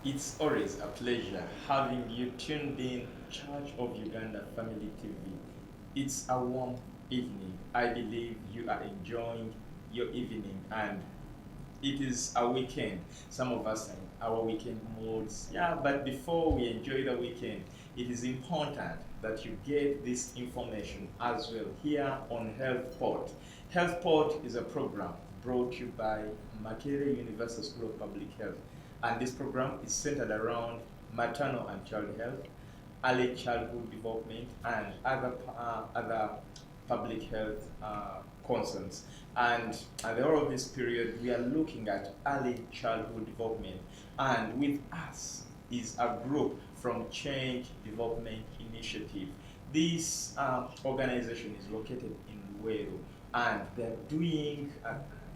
It's always a pleasure having you tuned in Church of Uganda Family TV. It's a warm evening. I believe you are enjoying your evening and it is a weekend. Some of us are in our weekend moods. Yeah, but before we enjoy the weekend, it is important that you get this information as well here on HealthPort. HealthPort is a program brought to you by Makerere Universal School of Public Health. And this program is centered around maternal and child health, early childhood development, and other public health concerns. And at the whole of this period, we are looking at early childhood development. And with us is a group from Change Development Initiative. This organization is located in Luweero, and they're doing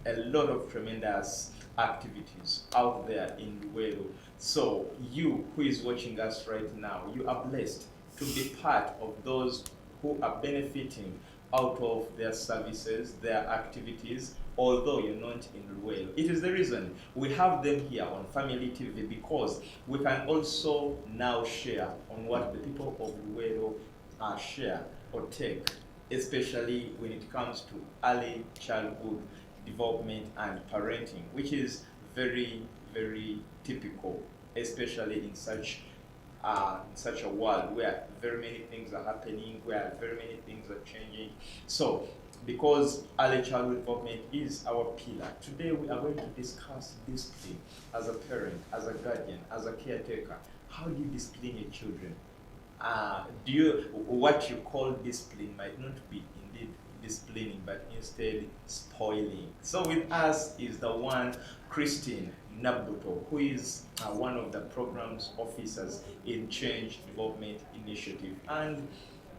a lot of tremendous activities out there in Luweero. So you who is watching us right now, you are blessed to be part of those who are benefiting out of their services, their activities, although you're not in Luweero. It is the reason we have them here on Family TV, because we can also now share on what the people of Luweero share or take, especially when it comes to early childhood development and parenting, which is very, very typical, especially in such a world where very many things are happening, where very many things are changing. So, because early childhood development is our pillar, today we are going to discuss discipline as a parent, as a guardian, as a caretaker. How do you discipline your children? What you call discipline might not be indeed disciplining, but instead spoiling. So with us is the one Christine Nabbuto, who is one of the programs officers in Change Development Initiative. And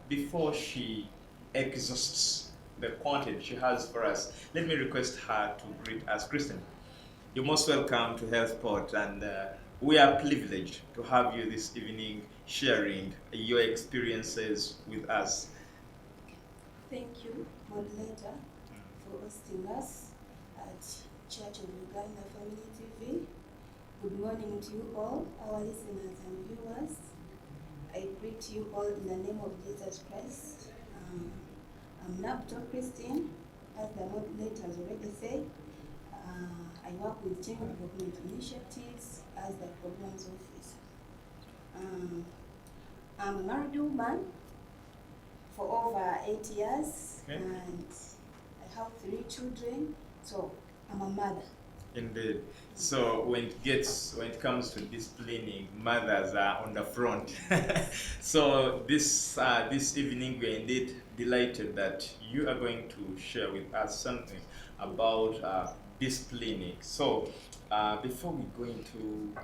before she exhausts the content she has for us, let me request her to greet us. Christine, you're most welcome to HealthPort, and we are privileged to have you this evening sharing your experiences with us. Thank you, moderator, for hosting us at Church of Uganda Family TV. Good morning to you all, our listeners and viewers. I greet you all in the name of Jesus Christ. I'm Nabbuto Christine, as the moderator has already said. I work with Change Development Initiatives as the programs officer. I'm a married woman for over 8 years, Okay. and I have 3 children, so I'm a mother. Indeed. So when it comes to disciplining, mothers are on the front. So this evening we are indeed delighted that you are going to share with us something about disciplining. So before we go into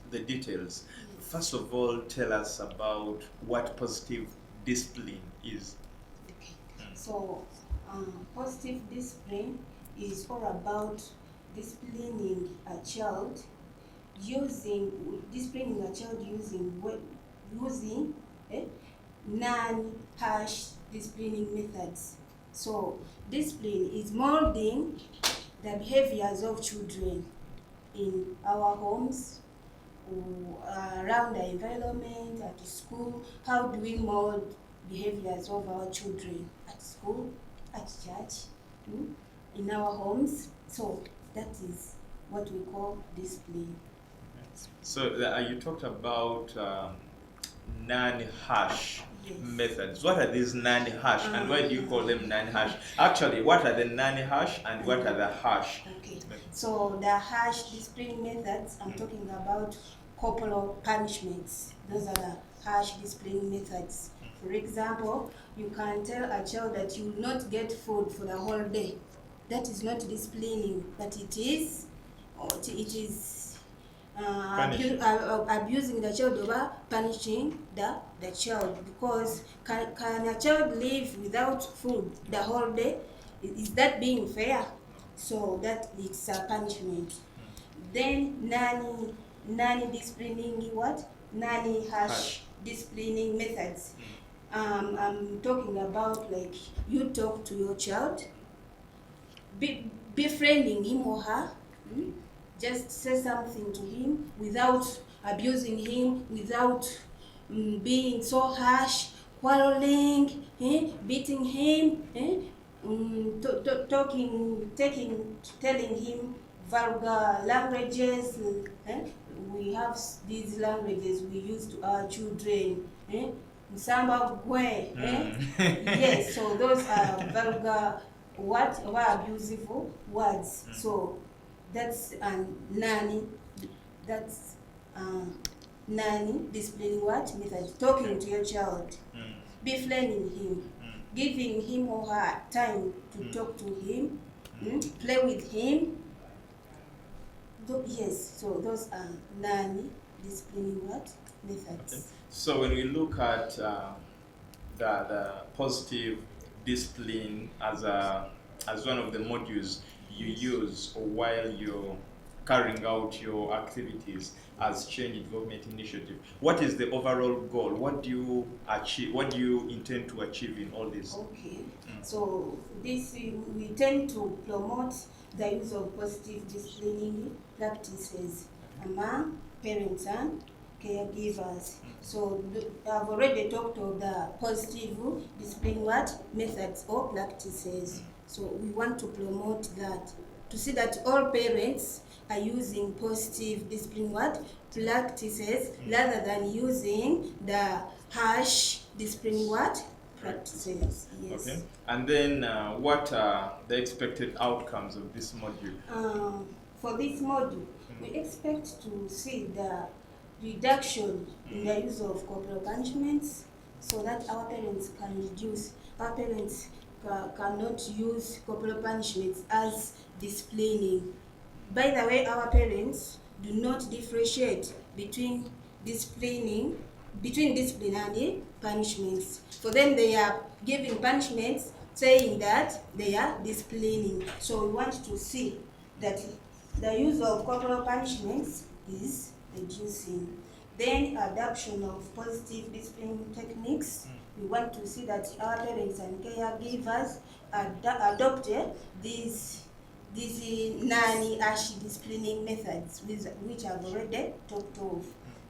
the details, first of all, tell us about what positive discipline is. Okay. So positive discipline is all about disciplining a child using non-harsh disciplining methods. So discipline is molding the behaviors of children in our homes, around the environment, at school. How do we mold behaviors of our children at school, at church, in our homes? So that is what we call discipline. So you talked about non-harsh Yes. methods. What are these non-harsh, and why do you call them non-harsh? Actually, what are the non-harsh and what are the harsh? Okay. So the harsh discipline methods, I'm talking about corporal punishments. Those are the harsh discipline methods. For example, you can tell a child that you will not get food for the whole day. That is not disciplining, but it is abusing the child over punishing the child, because can a child live without food the whole day? Is that being fair? So that it's a punishment. Then harsh disciplining methods. I'm talking about, like, you talk to your child, befriending him or her, just say something to him without abusing him, without being so harsh, quarreling, beating him, telling him vulgar languages. We have these languages we use to our children. Samba gwe. Yes, so those are vulgar, abusive words. So that's nanny. That's nanny disciplining what method? Talking to your child, befriending him, giving him or her time to talk to him, play with him. Yes, so those are nanny disciplining what methods. Okay. So when we look at the positive discipline as one of the modules you use while you're carrying out your activities as change development initiative, what is the overall goal? What do you achieve? What do you intend to achieve in all this? Okay, so this we tend to promote the use of positive disciplining practices among parents and caregivers. So I've already talked of the positive discipline methods or practices. So we want to promote that, to see that all parents are using positive discipline practices rather than using the harsh discipline practices. Yes. Okay. And then what are the expected outcomes of this module? For this module, we expect to see the reduction in the use of corporal punishments, so that our parents can reduce. Our parents cannot use corporal punishments as disciplining. By the way, our parents do not differentiate between discipline and punishments. For them, they are giving punishments, saying that they are disciplining. So we want to see that the use of corporal punishments is reducing. Then adoption of positive discipline techniques. We want to see that our parents and caregivers adopted these nanny-ash disciplining methods, which I've already talked of.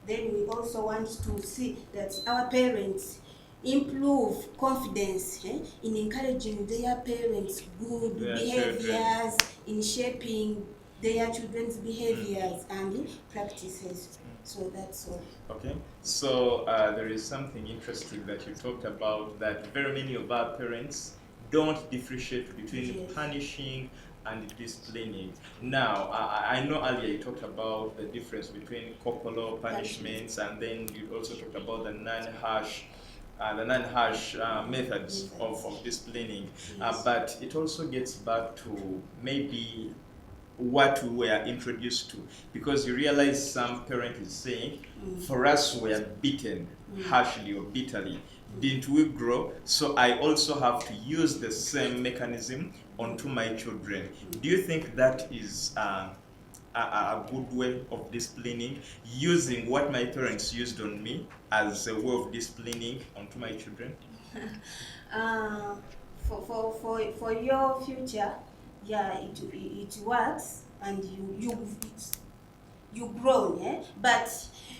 Then we also want to see that our parents improve confidence in encouraging their parents' good behaviors, in shaping their children's behaviors and practices. So that's all. Okay. So there is something interesting that you talked about, that very many of our parents don't differentiate between punishing and disciplining. Now, I know earlier you talked about the difference between corporal punishments, and then you also talked about the non-harsh methods of disciplining. But it also gets back to maybe what we were introduced to, because you realize some parent is saying, for us we are beaten harshly or bitterly. Didn't we grow? So I also have to use the same mechanism onto my children. Do you think that is a good way of disciplining, using what my parents used on me as a way of disciplining onto my children? For your future, yeah, it works, and you grow, but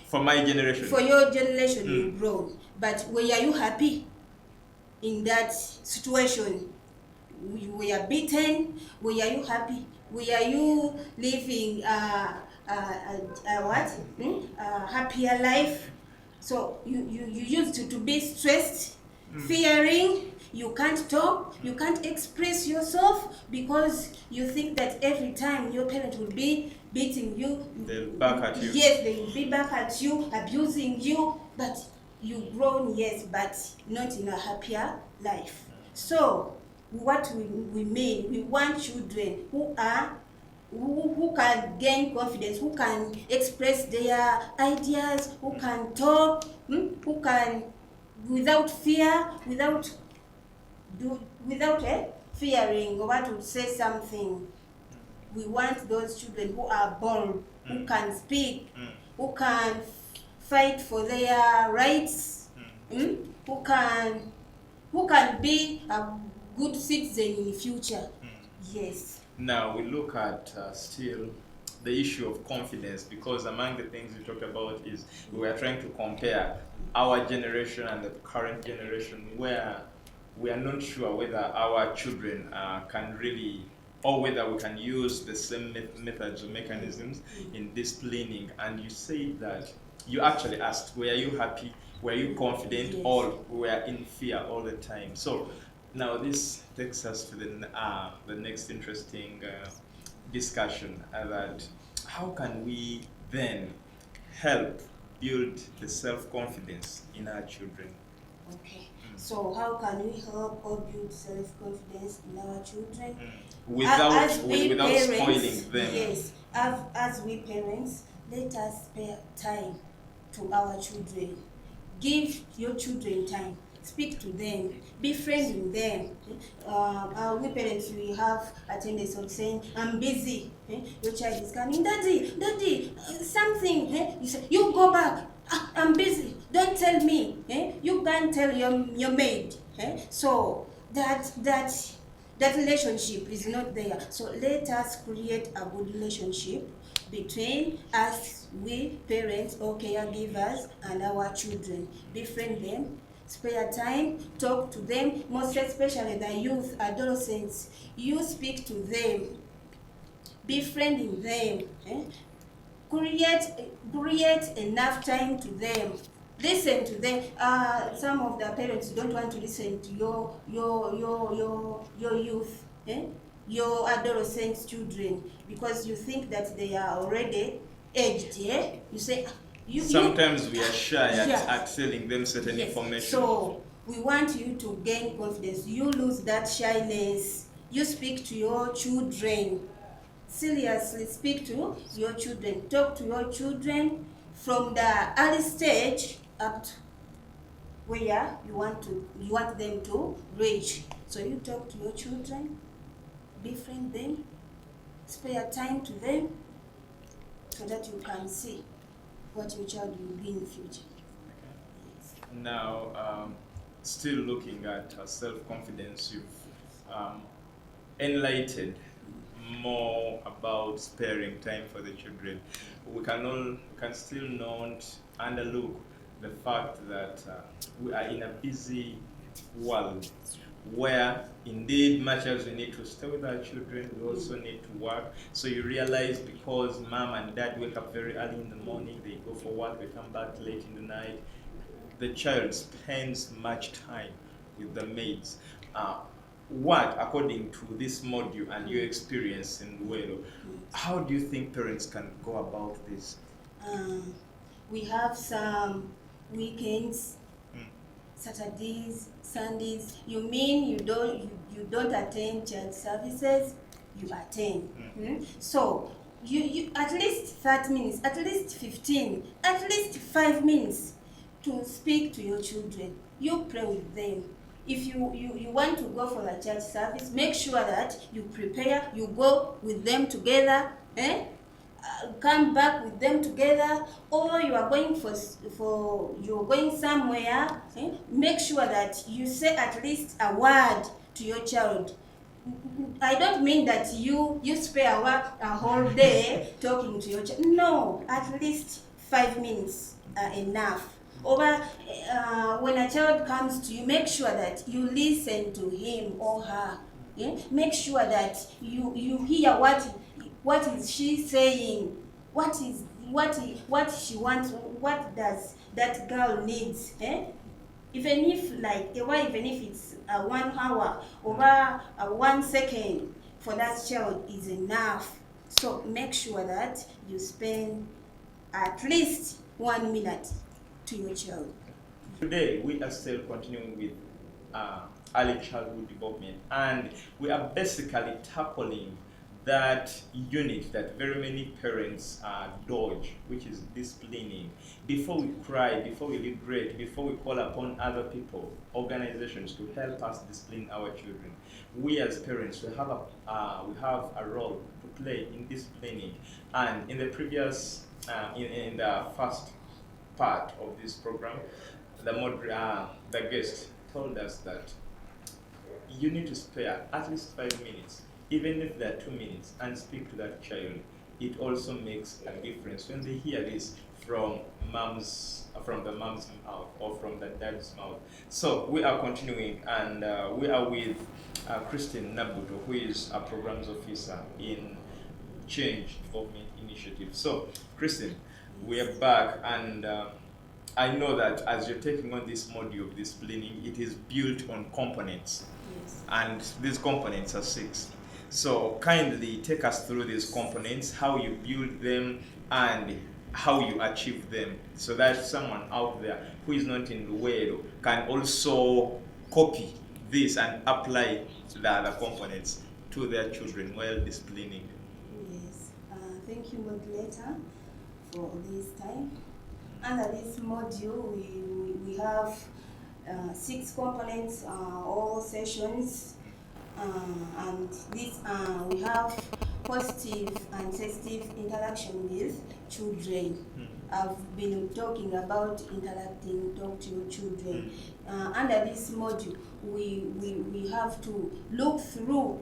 for my generation, for your generation, you grow. But were you happy in that situation? Were you beaten? Were you happy? Were you living a happier life? So you used to be stressed, fearing. You can't talk, you can't express yourself, because you think that every time your parent will be beating you, they'll back at you. Yes, they will be back at you, abusing you, but you've grown, yes, but not in a happier life. So what we mean, we want children who can gain confidence, who can express their ideas, who can talk, who can, without fear, without fearing or want to say something. We want those children who are bold, who can speak, who can fight for their rights, who can be a good citizen in the future. Yes. Now we look at still the issue of confidence, because among the things we talked about is we were trying to compare our generation and the current generation, where we are not sure whether our children can really, or whether we can use the same methods or mechanisms in disciplining. And you say that you actually asked, were you happy, were you confident, Yes. or were in fear all the time? So now this takes us to the next interesting discussion, that how can we then help build the self-confidence in our children? Okay. So how can we help or build self-confidence in our children? Without Without spoiling them. Yes, as we parents, let us spare time to our children. Give your children time. Speak to them. Be friendly with them. We parents, we have a tendency of saying, I'm busy. Your child is coming, Daddy, something. You say, you go back. I'm busy. Don't tell me. You can't tell your maid. So that relationship is not there. So let us create a good relationship between us, we parents or caregivers, and our children. Befriend them, spare time, talk to them, most especially the youth, adolescents. You speak to them, befriending them. Create enough time to them. Listen to them. Some of the parents don't want to listen to your youth, your adolescent children, because you think that they are already aged. You say sometimes we are shy Yeah. at telling them certain Yes. information. So we want you to gain confidence. You lose that shyness. You speak to your children. Seriously, speak to your children. Talk to your children from the early stage up to where you want them to reach. So you talk to your children, befriend them, spare time to them, so that you can see what your child will be in the future. Now, still looking at self-confidence, you've enlightened more about sparing time for the children. We can still not underlook the fact that we are in a busy world, where indeed much as we need to stay with our children, we also need to work. So you realize, because mom and dad wake up very early in the morning, they go for work, they come back late in the night, the child spends much time with the maids. What, according to this module and your experience in Welo, how do you think parents can go about this? We have some weekends, Saturdays, Sundays. You mean you don't attend church services? You attend. So you at least 30 minutes, at least 15, at least 5 minutes to speak to your children. You pray with them. If you want to go for a church service, make sure that you prepare, you go with them together, come back with them together, or you are going you're going somewhere, make sure that you say at least a word to your child. I don't mean that you spare a whole day talking to your child. No, at least 5 minutes are enough. Or when a child comes to you, make sure that you listen to him or her. Make sure that you hear what is she saying, what she wants, what does that girl needs. Even if it's 1 hour or 1 second for that child is enough. So make sure that you spend at least 1 minute to your child. Today, we are still continuing with early childhood development, and we are basically tackling that unit that very many parents dodge, which is disciplining. Before we cry, before we liberate, before we call upon other people, organizations to help us discipline our children, we as parents, we have a role to play in disciplining. And in the previous, in the first part of this program, the guest told us that you need to spare at least 5 minutes, even if they're 2 minutes, and speak to that child. it also makes a difference when they hear this from the mom's mouth or from the dad's mouth. So we are continuing, and we are with Christine Nabbuto, who is a programs officer in Change Development Initiative. So, Christine, we are back, and I know that as you're taking on this module of disciplining, it is built on components, Yes. and these components are 6. So, kindly take us through these components, how you build them, and how you achieve them, so that someone out there who is not in Luweero can also copy this and apply the other components to their children while disciplining. Yes. Thank you, moderator, for this time. Under this module, we have 6 components, all sessions, and this we have positive and sensitive interaction with children. I've been talking about interacting, talk to your children. Under this module, we have to look through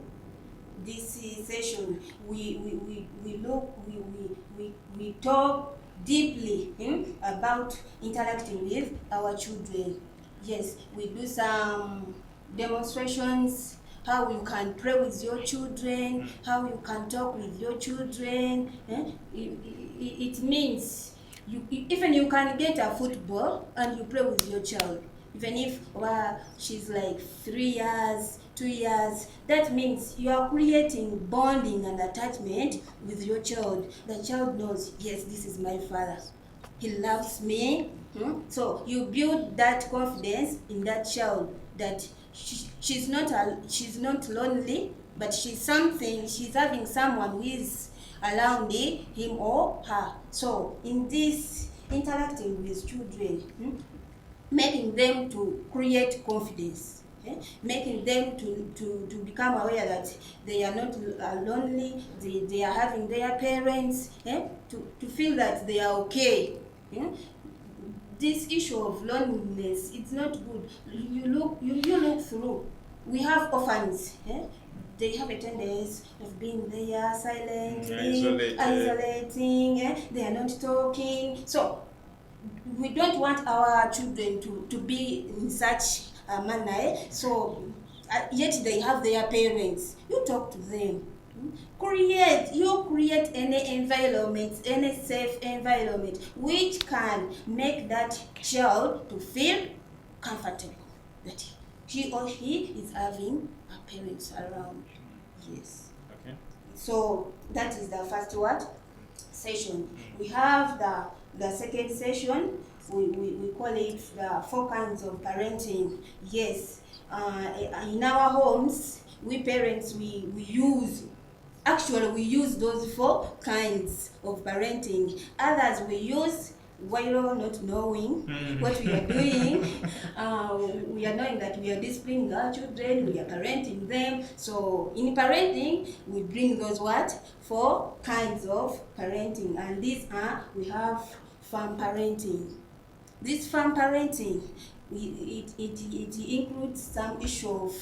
this session. We talk deeply about interacting with our children. Yes, we do some demonstrations, how you can pray with your children, how you can talk with your children. It means even you can get a football and you play with your child. Even if she's like 3 years, 2 years, that means you are creating bonding and attachment with your child. The child knows, yes, this is my father. He loves me. So you build that confidence in that child that she's not lonely, but she's having someone who is around him or her. So in this interacting with children, making them to create confidence, making them to become aware that they are not lonely, they are having their parents, to feel that they are okay. This issue of loneliness, it's not good. You look through. We have orphans. They have a tendency of being there silently, isolating. They are not talking. So we don't want our children to be in such a manner. So yet they have their parents. You talk to them. Create any environment, any safe environment which can make that child to feel comfortable that he or she is having a parents around. Yes. Okay. So that is the first session. We have the second session. We call it the 4 kinds of parenting. Yes. In our homes, we parents we use those 4 kinds of parenting. Others we use while not knowing what we are doing. We are knowing that we are disciplining our children, we are parenting them. So in parenting, we bring those 4 kinds of parenting. And these we have farm parenting. This farm parenting, it includes some issue of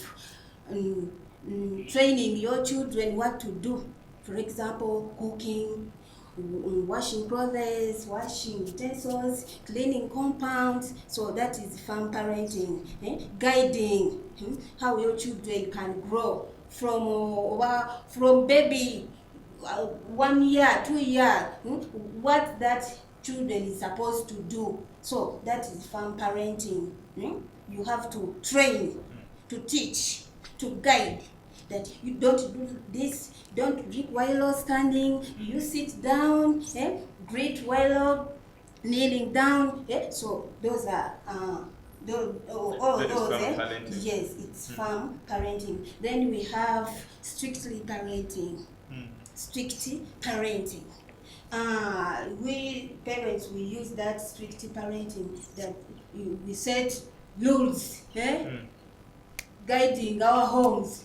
training your children what to do. For example, cooking, washing clothes, washing utensils, cleaning compounds. So that is farm parenting. Guiding how your children can grow from baby 1 year, 2 years, what that children is supposed to do. So that is farm parenting. You have to train, to teach, to guide, that you don't do this, don't drink while standing, you sit down, greet while kneeling down. So those are all those. Yes, it's farm parenting. Then we have strictly parenting. Strictly parenting. We parents, we use that strict parenting, that we set rules, guiding our homes.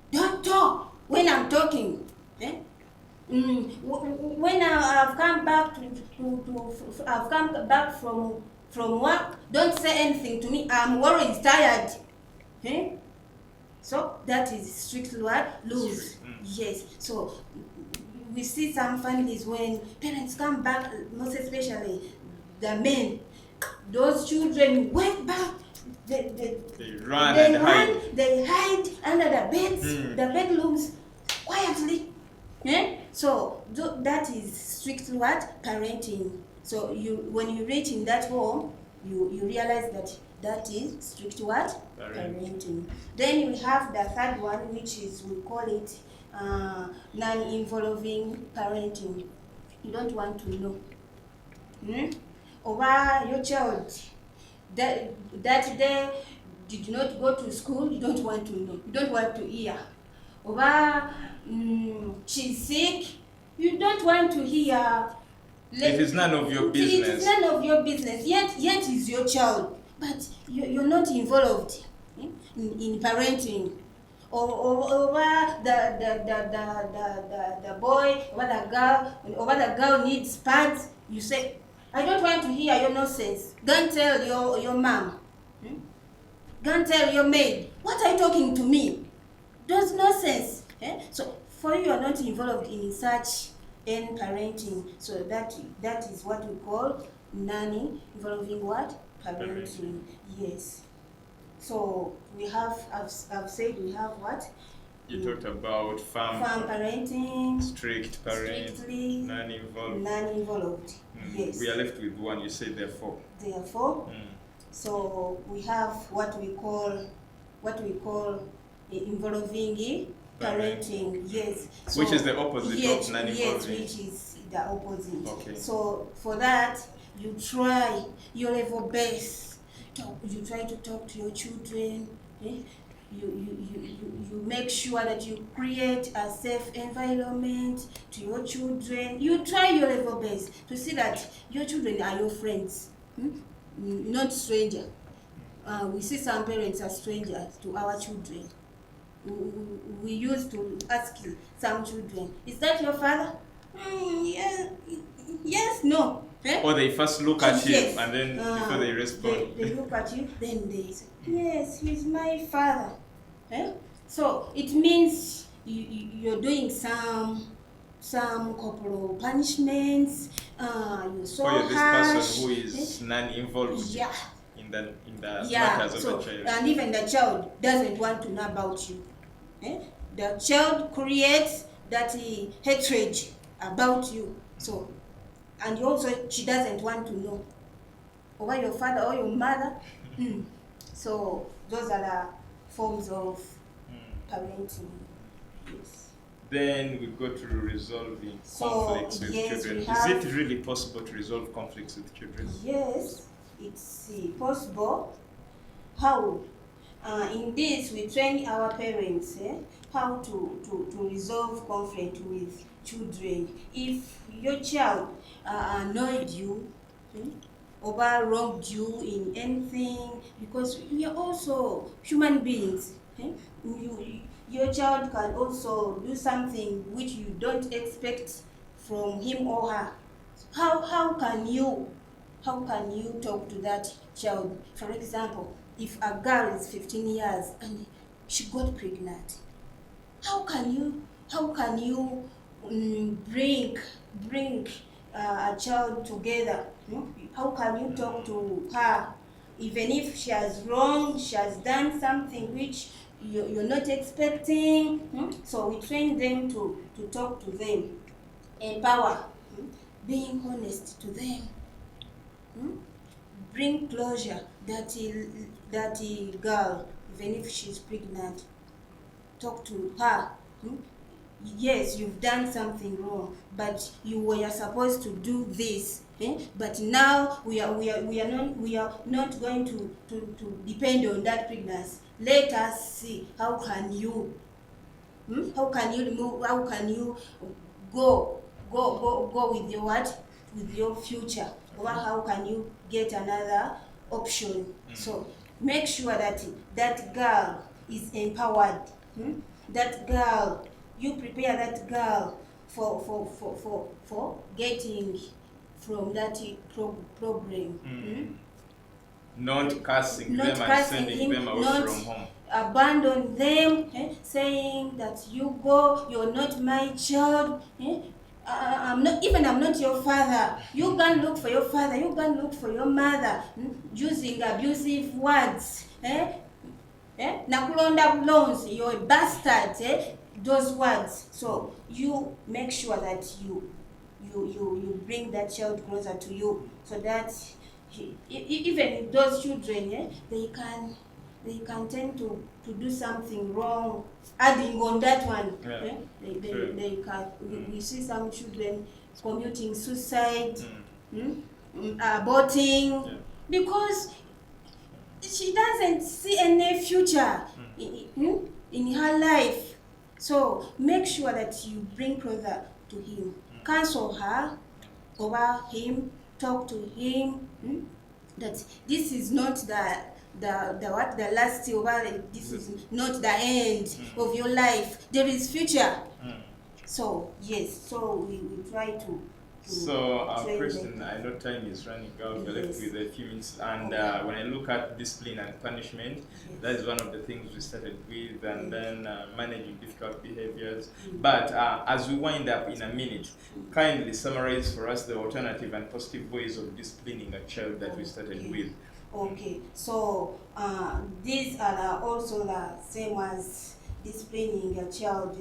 Don't talk when I'm talking. When I've come back I've come back from work, don't say anything to me. I'm always tired. So that is strictly rules. Yes. So we see some families when parents come back, most especially the men, those children went back, They run and hide. They hide under the beds, the bedrooms, quietly. So that is strictly what? Parenting. So when you reach in that home, you realize that is strict what? Parenting. Then we have the third one, which is, we call it non-involving parenting. You don't want to know. Over your child that day did not go to school, you don't want to know. You don't want to hear. Over she's sick, you don't want to hear. It is none of your business. It is none of your business. Yet is your child, but you're not involved in parenting. Or over the boy, over the girl needs pads, you say, I don't want to hear your nonsense. Go and tell your mom. Go and tell your maid. What are you talking to me? Those nonsense. So for you are not involved in such parenting. So that is what we call nanny involving what? Parenting. Yes. So we have, I've said we have what? You talked about farm parenting, strict parent, strictly non-involved. Yes. We are left with one. You say therefore. Therefore. So we have what we call involving parenting. Yes. So, which is the opposite of non-involving. Yes, which is the opposite. Okay. So for that, you try your level best. You try to talk to your children. You make sure that you create a safe environment to your children. You try your level best to see that your children are your friends, not stranger. We see some parents are strangers to our children. We used to ask some children, is that your father? Yes, no. Or they first look at you, and then before they respond. They look at you, then they say, yes, he's my father. So it means you're doing some corporal punishments. You're so harsh. This person who is non-involved in the matters of the child. And even the child doesn't want to know about you. The child creates that hatred about you. So, and also she doesn't want to know over your father or your mother. So those are the forms of parenting. Yes. Then we go to resolving conflicts with children. Is it really possible to resolve conflicts with children? Yes, it's possible. How? In this, we train our parents how to resolve conflict with children. If your child annoyed you, or wronged you in anything, because we are also human beings. Your child can also do something which you don't expect from him or her. How can you talk to that child? For example, if a girl is 15 years and she got pregnant, how can you bring a child together? How can you talk to her even if she has done something which you're not expecting? So we train them to talk to them, empower, being honest to them, bring closure. That girl, even if she's pregnant, talk to her. Yes, you've done something wrong, but you were supposed to do this. But now we are not going to depend on that pregnancy. Let us see how can you go with your what? With your future, or how can you get another option? So make sure that girl is empowered. That girl, you prepare that girl for getting from that problem. Not cursing them and sending them away from home. Abandon them, saying that you're not my child. I'm not your father. You can look for your father. You can look for your mother. Using abusive words. Nakulonda loans. You're a bastard. Those words. So you make sure that you bring that child closer to you, so that even those children, they can tend to do something wrong. Adding on that one, they can. We see some children committing suicide, aborting, because she doesn't see any future in her life. So make sure that you bring closer to him, counsel her over him, talk to him, that this is not the last over, this is not the end of your life. There is future. So yes, so we try to. So, Kristen, I know time is running out. We're left with a few minutes, and when I look at discipline and punishment, that is one of the things we started with, and then managing difficult behaviors. But as we wind up in a minute, kindly summarize for us the alternative and positive ways of disciplining a child that we started with. Okay, so these are also the same as disciplining a child.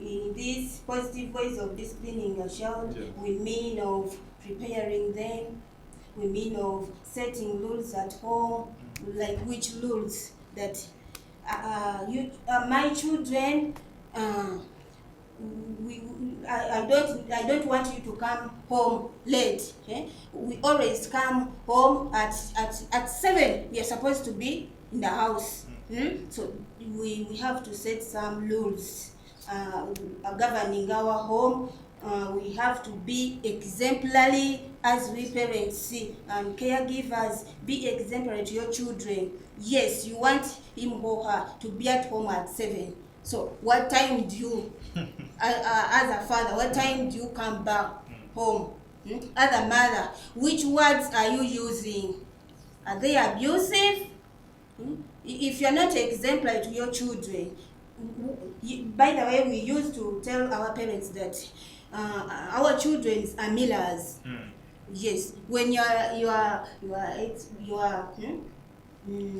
In these positive ways of disciplining a child, we mean of preparing them, we mean of setting rules at home, like which rules that my children, I don't want you to come home late. We always come home at 7. We are supposed to be in the house. So we have to set some rules governing our home. We have to be exemplary as we parents and caregivers. Be exemplary to your children. Yes, you want him or her to be at home at 7. So what time do you, as a father, what time do you come back home? As a mother, which words are you using? Are they abusive? If you're not exemplary to your children, by the way, we used to tell our parents that our children are mirrors. Yes, when you are.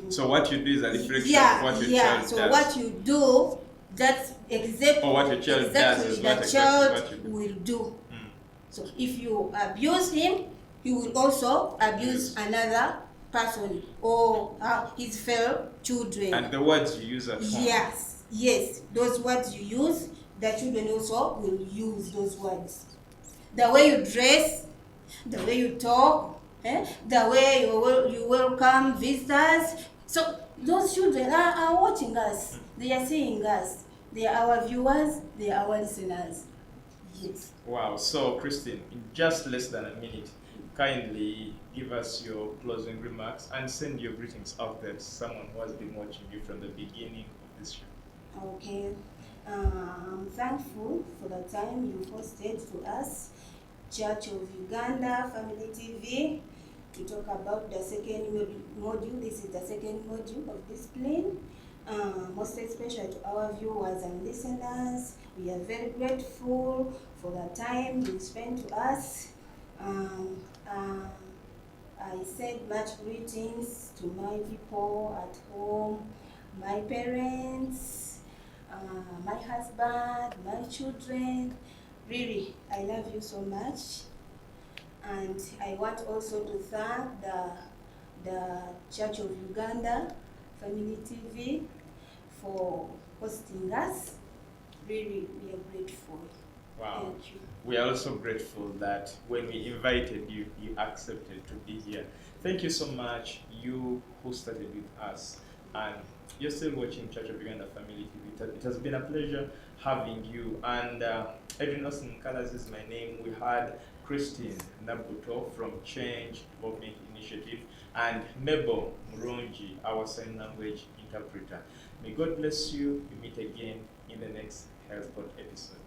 So what you do is a reflection of what your child does. So what you do, that's exactly what your child does is what the child will do. So if you abuse him, he will also abuse another person or his fellow children. And the words you use at home. Yes, those words you use, the children also will use those words. The way you dress, the way you talk, the way you welcome visitors. So those children are watching us. They are seeing us. They are our viewers. They are our listeners. Yes. Wow. So, Christine, in just less than a minute, kindly give us your closing remarks and send your greetings out there to someone who has been watching you from the beginning of this show. Okay. I'm thankful for the time you hosted to us, Church of Uganda Family TV, to talk about the second module. This is the second module of discipline. Most especially to our viewers and listeners, we are very grateful for the time you spent to us. I send much greetings to my people at home, my parents, my husband, my children. Really, I love you so much. And I want also to thank the Church of Uganda Family TV for hosting us. Really, we are grateful. Wow. Thank you. We are also grateful that when we invited you, you accepted to be here. Thank you so much, you who started with us. And you're still watching Church of Uganda Family TV. It has been a pleasure having you. And Edrine Mukalazi is my name. We had Christine Nabbuto from Change Movement Initiative and Mabel Murungi, our sign language interpreter. May God bless you. We meet again in the next HealthPod episode.